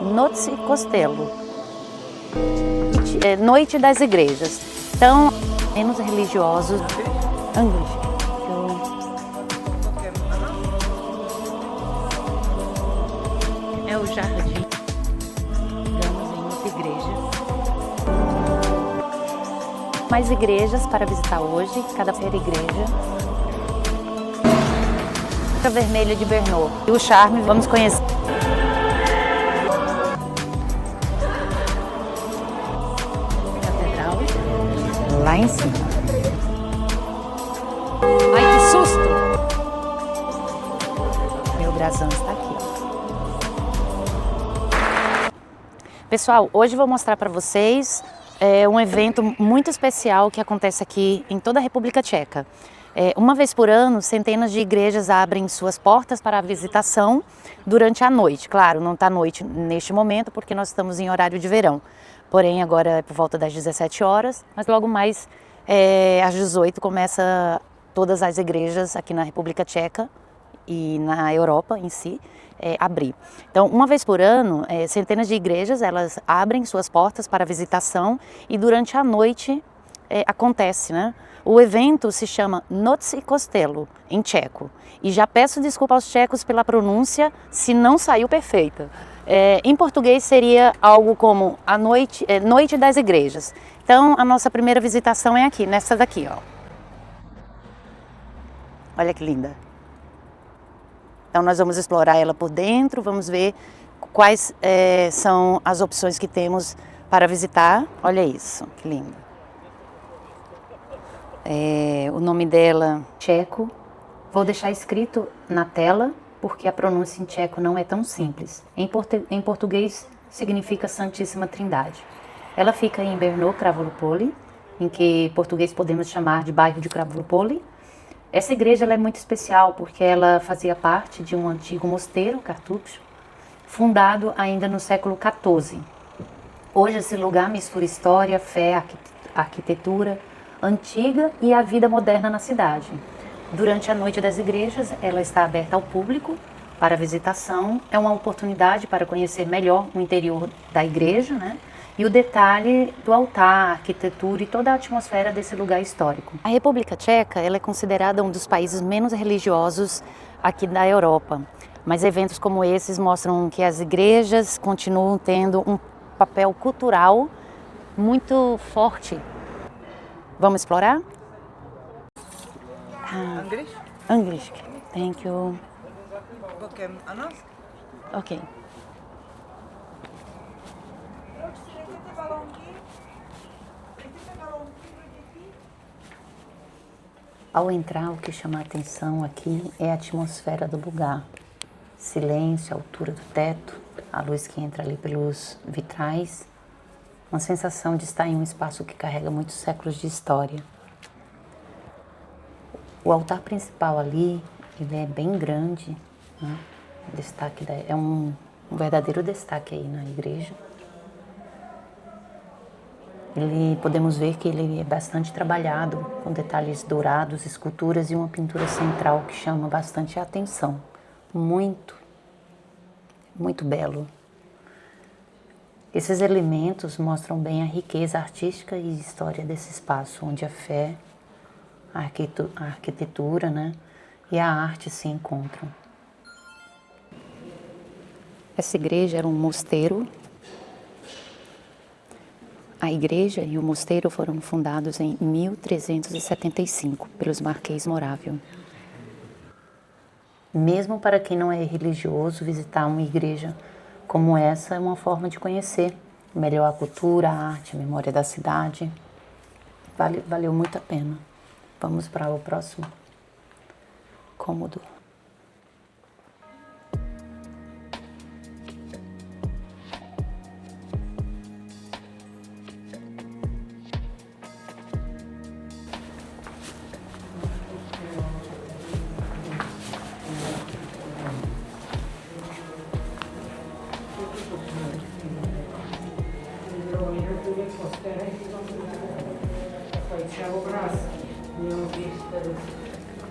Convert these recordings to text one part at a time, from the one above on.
Notte Costello, Noite das Igrejas. Então, menos religiosos, é o jardim. Vamos em outra igreja. Mais igrejas para visitar hoje, cada igreja. A Vermelha de Brno. E o charme, vamos conhecer. Catedral. Lá em cima. Ai, que susto! Meu brasão está aqui. Pessoal, hoje vou mostrar para vocês um evento muito especial que acontece aqui em toda a República Tcheca. Uma vez por ano, centenas de igrejas abrem suas portas para a visitação durante a noite. Claro, não está noite neste momento porque nós estamos em horário de verão. Porém, agora é por volta das 17 horas, mas logo mais às 18 começa todas as igrejas aqui na República Tcheca e na Europa em si abrir. Então, uma vez por ano, centenas de igrejas elas abrem suas portas para a visitação e durante a noite acontece, né? O evento se chama Notte Costello, em tcheco. E já peço desculpa aos tchecos pela pronúncia, se não saiu perfeita. Em português seria algo como a noite, Noite das Igrejas. Então, a nossa primeira visitação é aqui, nessa daqui, ó. Olha que linda. Então, nós vamos explorar ela por dentro, vamos ver quais são as opções que temos para visitar. Olha isso, que lindo. O nome dela tcheco. Vou deixar escrito na tela, porque a pronúncia em tcheco não é tão simples. Em português significa Santíssima Trindade. Ela fica em Brno, Královopole, em que em português podemos chamar de bairro de Královopole. Essa igreja ela é muito especial porque ela fazia parte de um antigo mosteiro, Cartucho, fundado ainda no século XIV. Hoje esse lugar mistura história, fé, arquitetura antiga e a vida moderna na cidade. Durante a Noite das Igrejas, ela está aberta ao público para visitação. É uma oportunidade para conhecer melhor o interior da igreja, né? E o detalhe do altar, a arquitetura e toda a atmosfera desse lugar histórico. A República Tcheca ela é considerada um dos países menos religiosos aqui da Europa. Mas eventos como esses mostram que as igrejas continuam tendo um papel cultural muito forte. Vamos explorar? English. Thank you. Ok. Ao entrar, o que chama a atenção aqui é a atmosfera do lugar. Silêncio, a altura do teto, a luz que entra ali pelos vitrais. Uma sensação de estar em um espaço que carrega muitos séculos de história. O altar principal ali, ele é bem grande, né? É um verdadeiro destaque aí na igreja. Podemos ver que ele é bastante trabalhado, com detalhes dourados, esculturas e uma pintura central que chama bastante a atenção. Muito, muito belo. Esses elementos mostram bem a riqueza artística e história desse espaço, onde a fé, a arquitetura, né, e a arte se encontram. Essa igreja era um mosteiro. A igreja e o mosteiro foram fundados em 1375 pelos Marquês Morável. Mesmo para quem não é religioso, visitar uma igreja como essa é uma forma de conhecer melhor a cultura, a arte, a memória da cidade. Valeu muito a pena. Vamos para o próximo cômodo.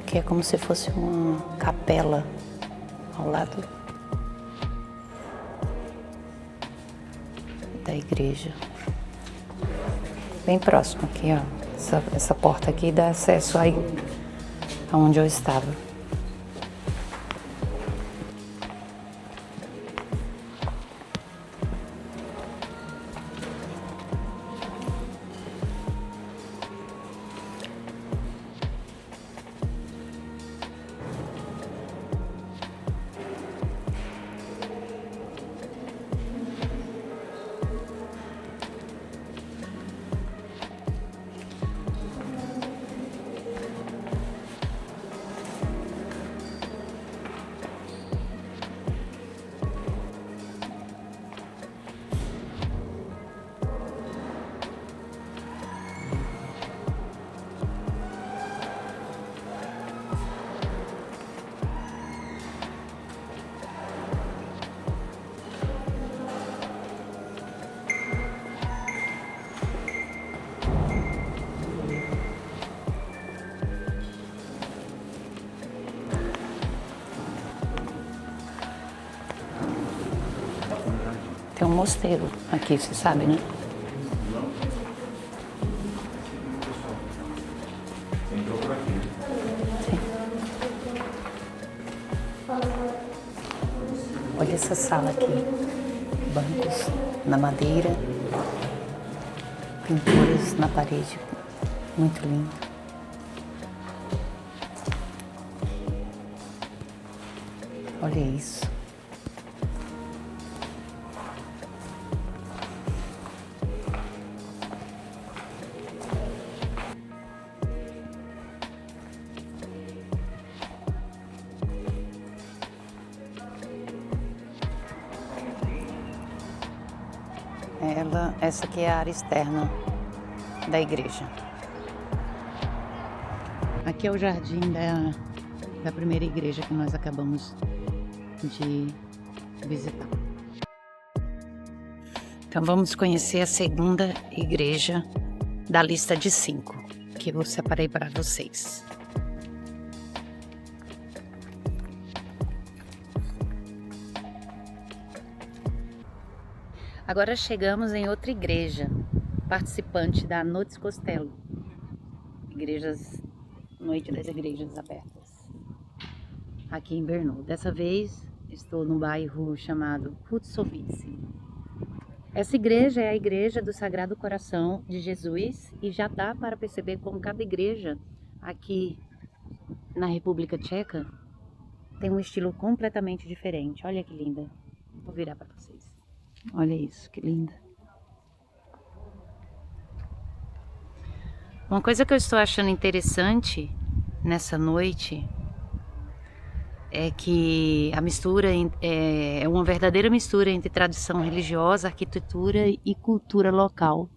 Que é como se fosse uma capela ao lado. da igreja. Bem próximo aqui, ó. Essa porta aqui dá acesso aí aonde eu estava. Tem um mosteiro aqui, você sabe, né? Sim. Olha essa sala aqui. Bancos na madeira. Pinturas na parede. Muito lindo. Olha isso. Essa aqui é a área externa da igreja. Aqui é o jardim da primeira igreja que nós acabamos de visitar. Então vamos conhecer a segunda igreja da lista de 5 que eu separei para vocês. Agora chegamos em outra igreja, participante da Noite Costello, Noite das Igrejas Abertas, aqui em Brno. Dessa vez estou no bairro chamado Hudsovice. Essa igreja é a igreja do Sagrado Coração de Jesus e já dá para perceber como cada igreja aqui na República Tcheca tem um estilo completamente diferente. Olha que linda, vou virar para vocês. Olha isso, que linda. Uma coisa que eu estou achando interessante nessa noite é que a mistura é uma verdadeira mistura entre tradição religiosa, arquitetura e cultura local.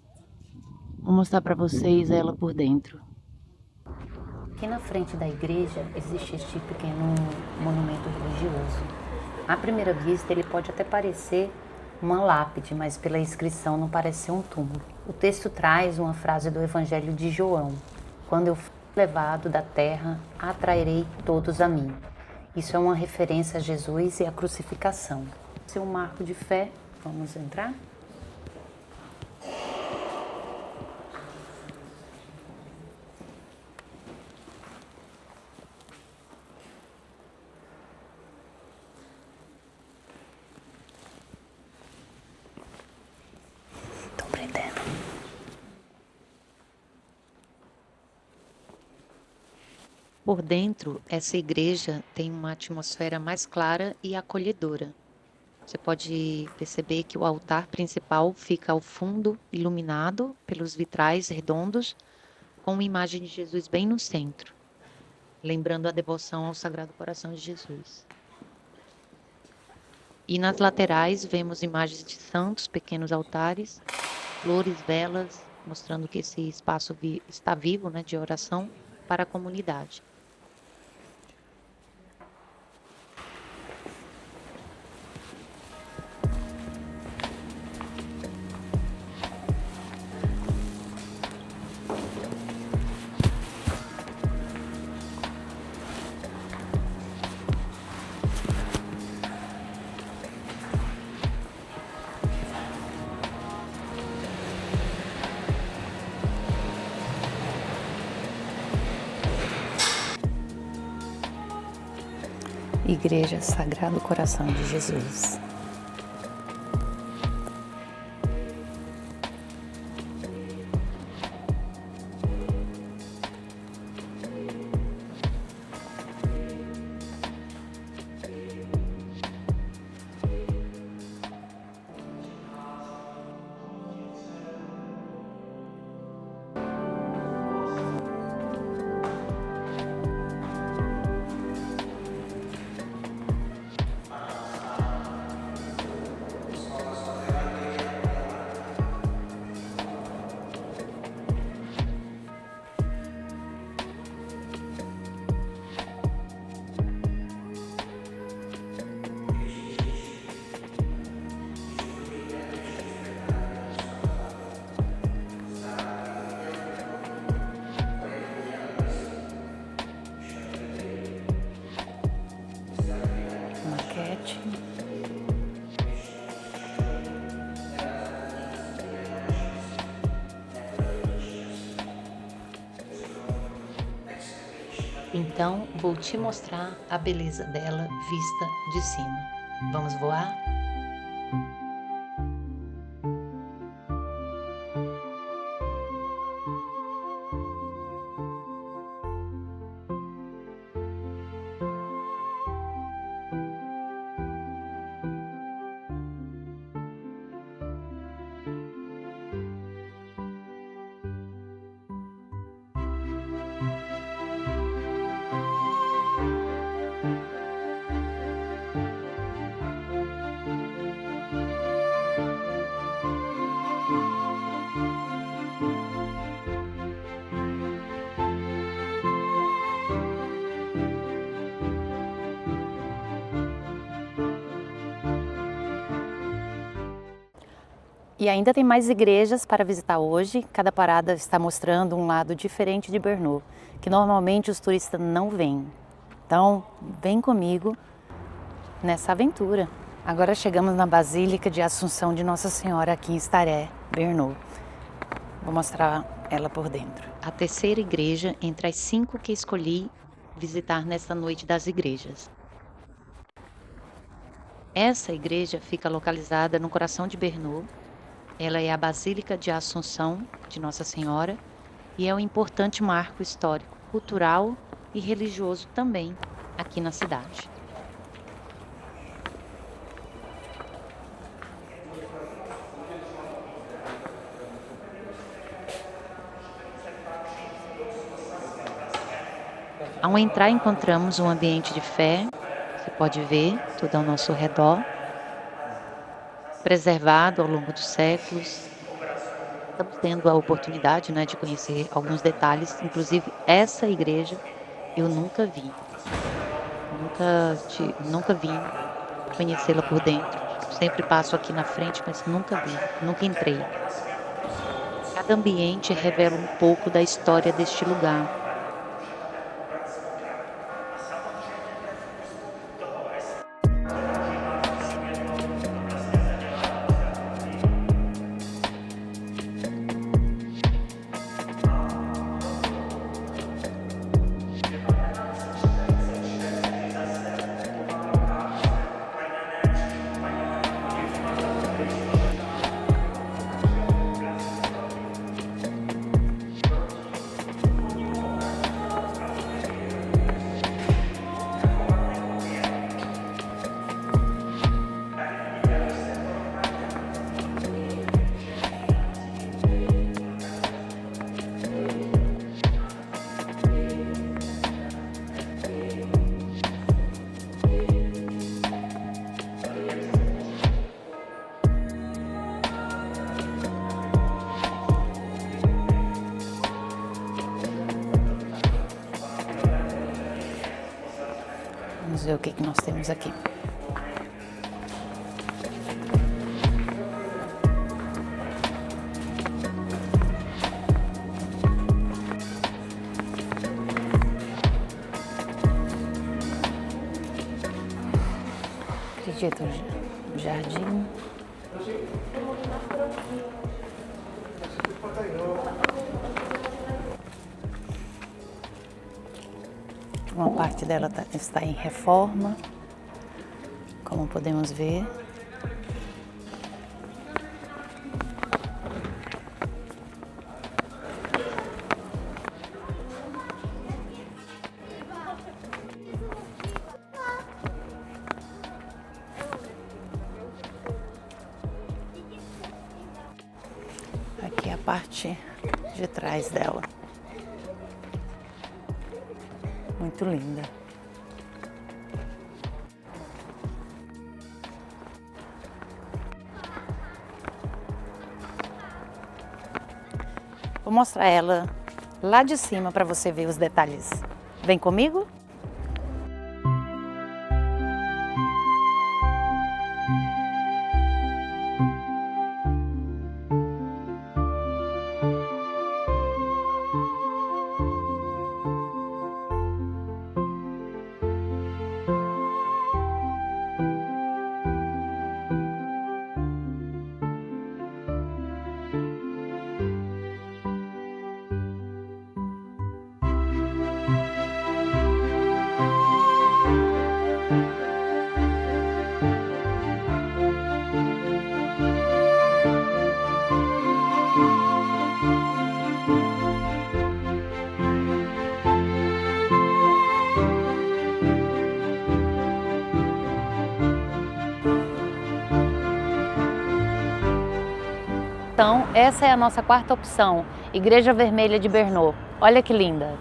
Vou mostrar para vocês ela por dentro. Aqui na frente da igreja existe este pequeno monumento religioso. À primeira vista ele pode até parecer uma lápide, mas pela inscrição não parece ser um túmulo. O texto traz uma frase do Evangelho de João: quando eu for levado da terra, atrairei todos a mim. Isso é uma referência a Jesus e à crucificação. Esse é um marco de fé. Vamos entrar? Por dentro, essa igreja tem uma atmosfera mais clara e acolhedora. Você pode perceber que o altar principal fica ao fundo, iluminado pelos vitrais redondos, com uma imagem de Jesus bem no centro, lembrando a devoção ao Sagrado Coração de Jesus. E nas laterais vemos imagens de santos, pequenos altares, flores, velas, mostrando que esse espaço está vivo, né, de oração para a comunidade. Igreja Sagrado Coração de Jesus. Maquete. Então, vou te mostrar a beleza dela vista de cima. Vamos voar? E ainda tem mais igrejas para visitar hoje. Cada parada está mostrando um lado diferente de Brno, que normalmente os turistas não veem. Então, vem comigo nessa aventura. Agora chegamos na Basílica de Assunção de Nossa Senhora aqui em Staré, Brno. Vou mostrar ela por dentro. A terceira igreja entre as 5 que escolhi visitar nesta noite das igrejas. Essa igreja fica localizada no coração de Brno. Ela é a Basílica de Assunção de Nossa Senhora e é um importante marco histórico, cultural e religioso também aqui na cidade. Ao entrar, encontramos um ambiente de fé, você pode ver tudo ao nosso redor, preservado ao longo dos séculos. Estamos tendo a oportunidade, de conhecer alguns detalhes, inclusive essa igreja eu nunca vi. Nunca vim conhecê-la por dentro. Sempre passo aqui na frente, mas nunca vi, nunca entrei. Cada ambiente revela um pouco da história deste lugar. Vamos ver o que nós temos aqui. Acredito, o jardim. Uma parte dela está em reforma. como podemos ver. Aqui é a parte de trás dela. Muito linda. Vou mostrar ela lá de cima para você ver os detalhes. Vem comigo? Então, essa é a nossa quarta opção, Igreja Vermelha de Brno. Olha que linda!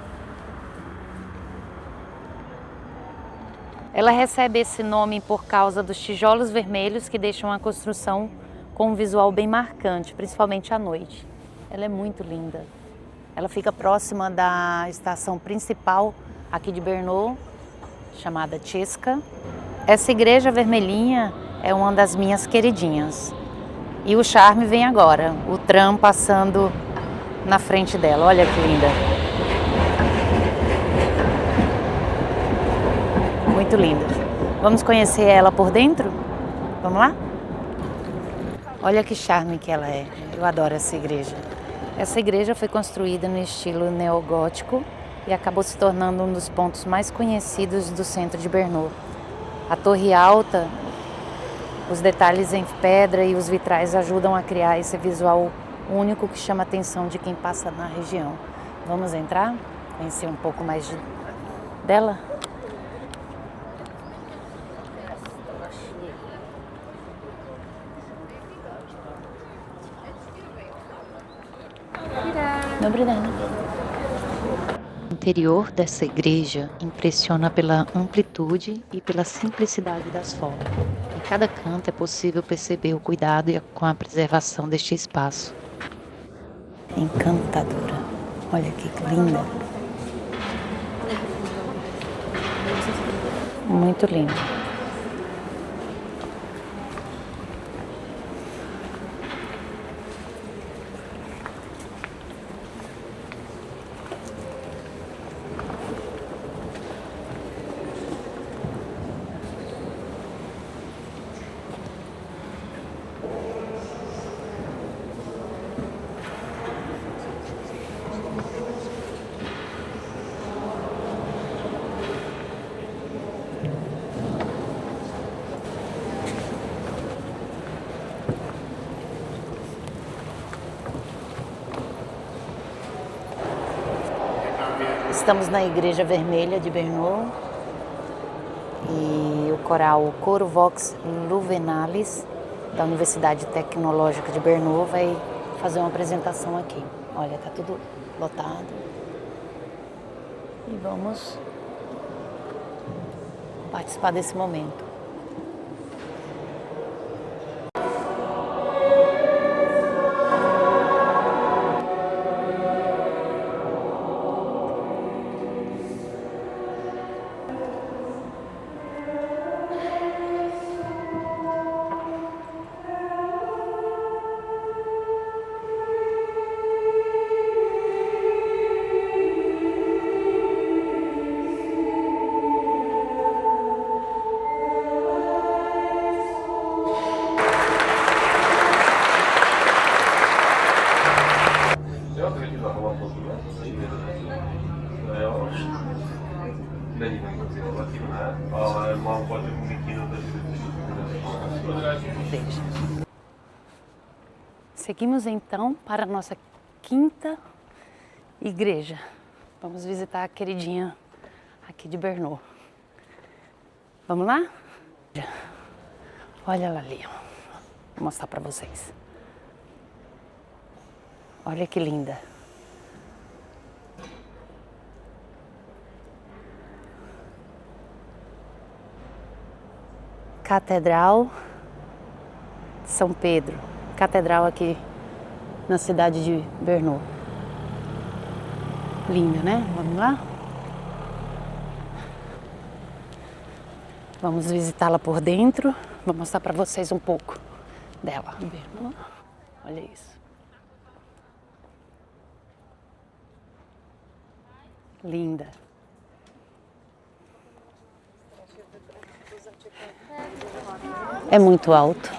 Ela recebe esse nome por causa dos tijolos vermelhos que deixam a construção com um visual bem marcante, principalmente à noite. Ela é muito linda. Ela fica próxima da estação principal aqui de Brno, chamada Česká. Essa igreja vermelhinha é uma das minhas queridinhas. E o charme vem agora, o tram passando na frente dela. Olha que linda. Muito linda. Vamos conhecer ela por dentro? Vamos lá? Olha que charme que ela é. Eu adoro essa igreja. Essa igreja foi construída no estilo neogótico e acabou se tornando um dos pontos mais conhecidos do centro de Brno. A torre alta, os detalhes em pedra e os vitrais ajudam a criar esse visual único que chama a atenção de quem passa na região. Vamos entrar? Conhecer um pouco mais dela? Obrigada. O interior dessa igreja impressiona pela amplitude e pela simplicidade das formas. Em cada canto é possível perceber o cuidado com a preservação deste espaço. Encantadora. Olha que linda. Muito linda. Estamos na Igreja Vermelha de Brno e o coral Coro Vox Juvenalis da Universidade Tecnológica de Brno vai fazer uma apresentação aqui. Olha, tá tudo lotado e vamos participar desse momento. Není to relativné, ale mám pocit, že igreja. Seguimos então para a nossa quinta igreja. Vamos visitar a queridinha aqui de Brno. Vamos lá? Olha ela ali, ó. Vou mostrar para vocês. Olha que linda. Catedral de São Pedro. Catedral aqui na cidade de Brno. Linda, né? Vamos lá? Vamos visitá-la por dentro. Vou mostrar para vocês um pouco dela. Brno. Olha isso. Linda. É muito alto,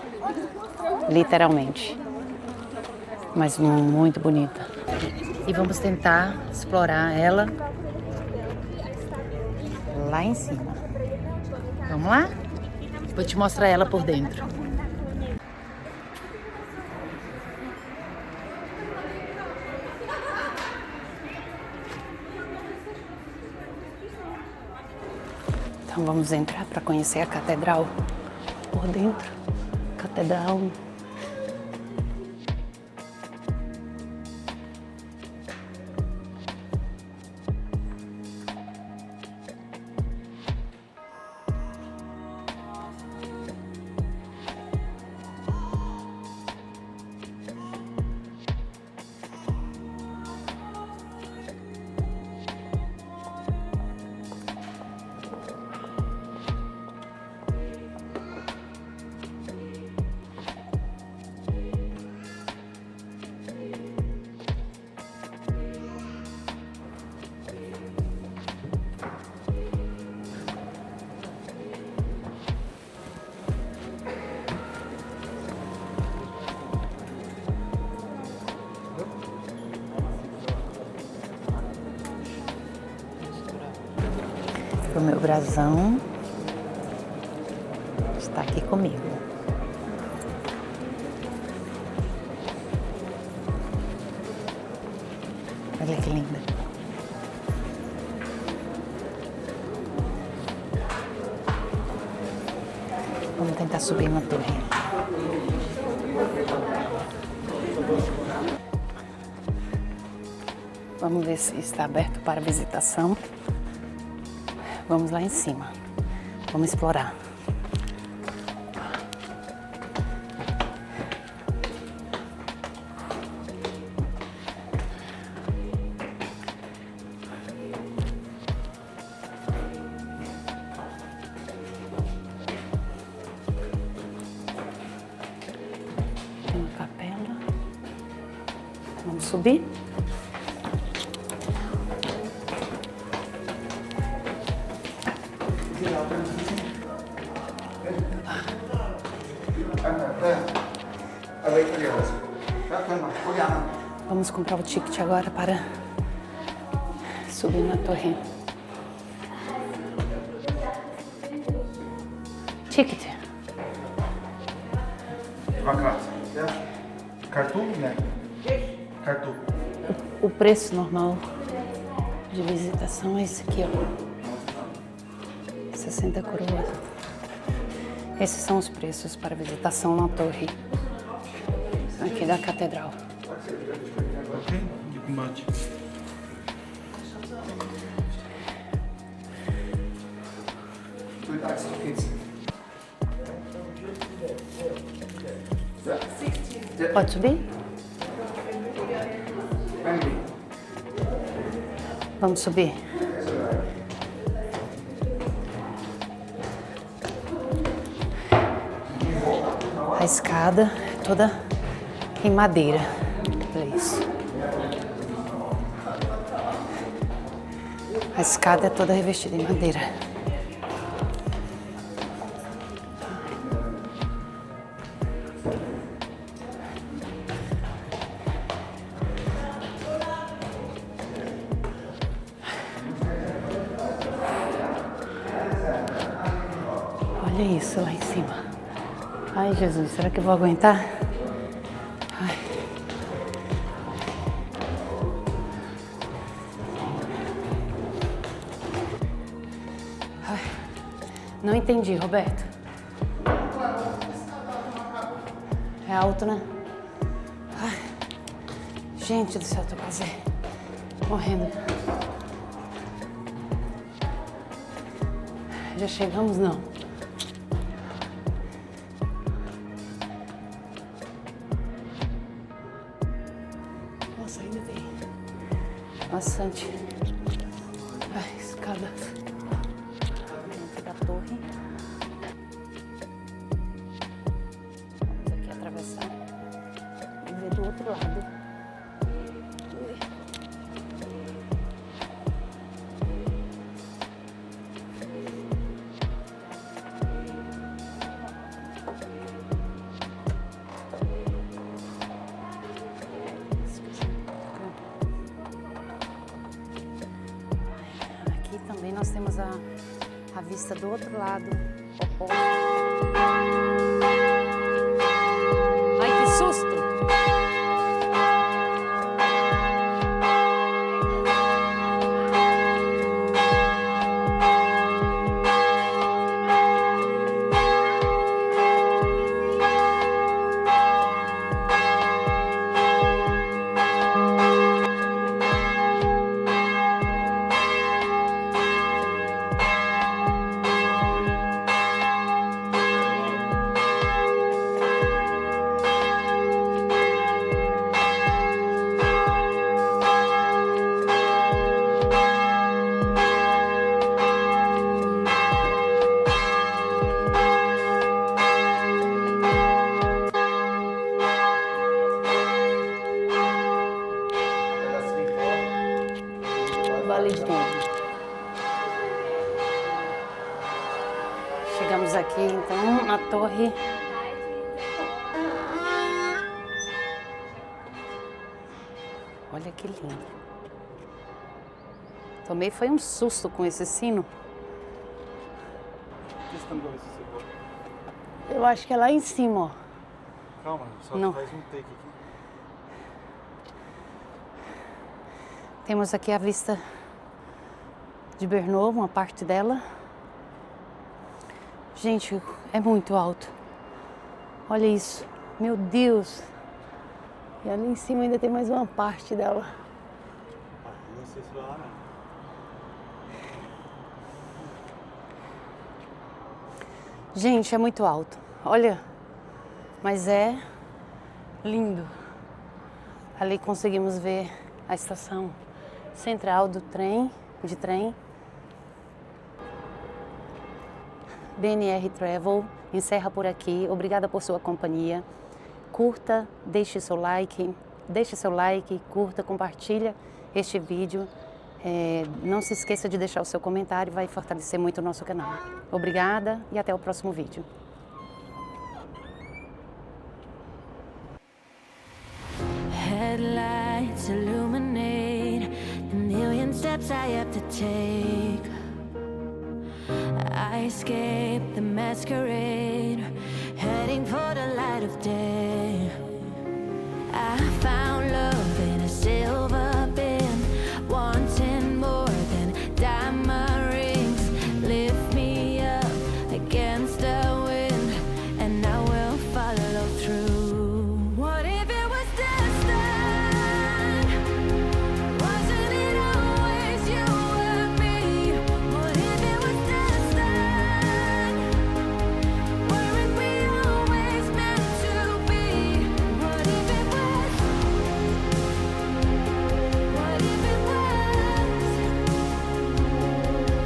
literalmente, mas muito bonita. E vamos tentar explorar ela lá em cima. Vamos lá? Vou te mostrar ela por dentro. Então vamos entrar para conhecer a catedral por dentro. Catedral. O meu brasão está aqui comigo. Olha que linda. Vamos tentar subir na torre. Vamos ver se está aberto para visitação. Vamos lá em cima. Vamos explorar. Tem uma capela. Vamos subir. Vamos comprar o ticket agora para subir na torre. Ticket. O preço normal de visitação é esse aqui, ó. 60 coroas. Esses são os preços para visitação na torre aqui da catedral. Pode subir? Vamos subir. A escada é toda em madeira. Olha isso. A escada é toda revestida em madeira. Olha isso lá em cima. Ai, Jesus, será que eu vou aguentar? Ai. Ai. Não entendi, Roberto. É alto, né? Ai. Gente do céu, tô quase morrendo. Já chegamos, não? Nossa, ainda tem bastante. Ai, escadas. Dentro da torre. Vamos aqui atravessar e ver do outro lado. Também nós temos a vista do outro lado, oposto. Ai, que susto! Vale de tudo. Chegamos aqui, então, na torre. Olha que lindo. Tomei foi um susto com esse sino. Eu acho que é lá em cima, ó. Calma, só não. faz um take aqui. Temos aqui a vista de Brno, uma parte dela. Gente, é muito alto. Olha isso. Meu Deus. E ali em cima ainda tem mais uma parte dela. Não sei se vai lá, não. Gente, é muito alto. Olha, mas é lindo. Ali conseguimos ver a estação central do trem, de trem. BNR Travel encerra por aqui. Obrigada por sua companhia. Curta, deixe seu like, curta, compartilha este vídeo. Não se esqueça de deixar o seu comentário, vai fortalecer muito o nosso canal. Obrigada e até o próximo vídeo. Headlights illuminate the million steps I have to take. I escape the masquerade, heading for the light of day. I found love in a silver bin, wanting more than diamond rings. Lift me up against the wind, and I will follow through. What if it was destined? Wasn't it always you and me? What if it was destined? Weren't we always meant to be? What if it was? What if it was?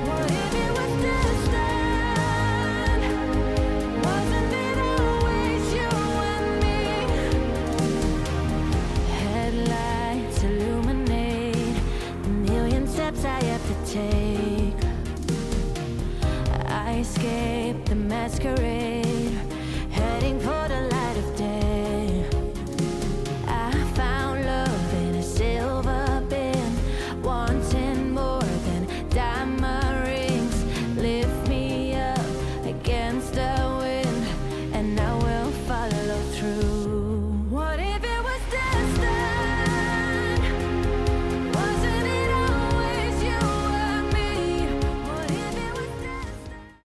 What if it was destined? Wasn't it always you and me? Headlights illuminate the million steps I have to take. I escape the masquerade.